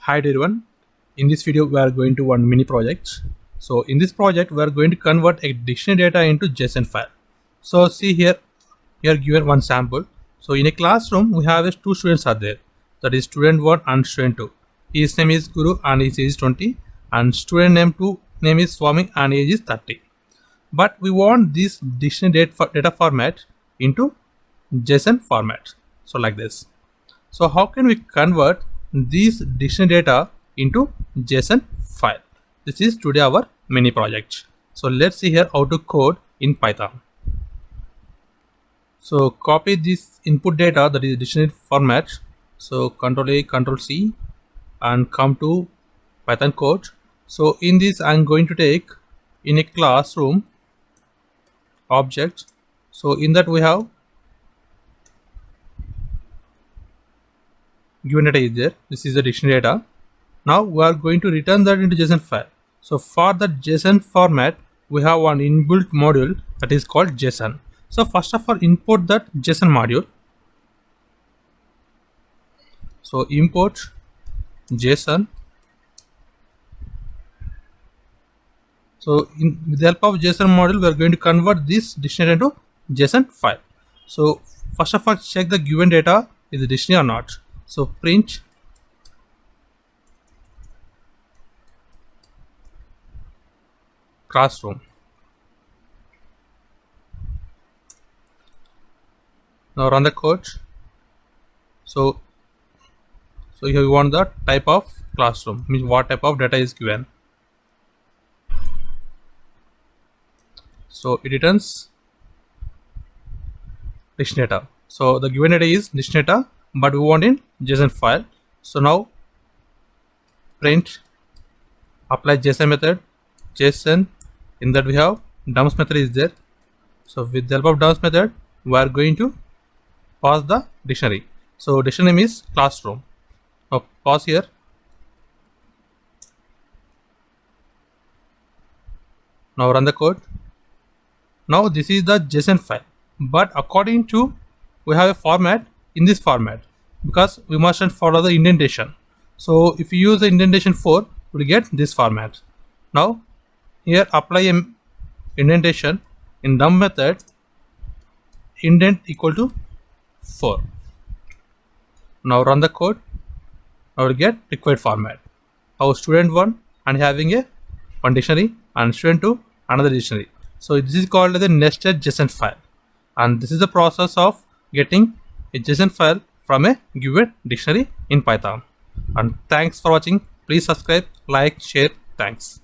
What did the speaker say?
Hi everyone. In this video we are going to one mini project. So in this project we are going to convert a dictionary data into JSON file. So see here given one sample. So in a classroom we have two students are there. That is student 1 and student 2. His name is Guru and his age is 20, and student name 2 name is Swami and age is 30. But we want this dictionary data format into JSON format. So like this. So how can we convert these dictionary data into JSON file? This is today our mini project. So let's see here how to code in Python. So copy this input data, that is dictionary format. So Ctrl A, Ctrl C, and come to Python code. So in this I'm going to take in a classroom object. So in that we have given data is there. This is the dictionary data. Now we are going to return that into JSON file. So for the JSON format, we have one inbuilt module that is called JSON. So first of all, import that JSON module. So import JSON. So with the help of JSON module, we are going to convert this dictionary into JSON file. So first of all, check the given data is the dictionary or not. So print classroom. Now run the code. So here we want the type of classroom, means what type of data is given. So it returns dictionary data. So the given data is dictionary data, but we want in JSON file. So now print apply JSON method, JSON. In that we have dumps method is there. So with the help of dumps method, we are going to pass the dictionary. So dictionary name is classroom. Now pause here. Now run the code. Now this is the JSON file, but according to we have a format in this format because we mustn't follow the indentation. So if you use the indentation 4, we'll get this format. Now here apply a indentation in dump method, indent equal to 4. Now run the code. Now we'll get required format. Our student 1 and having a one dictionary, and student 2 another dictionary. So this is called the nested JSON file, and this is the process of getting a JSON file from a given dictionary in Python. And thanks for watching. Please subscribe, like, share. Thanks.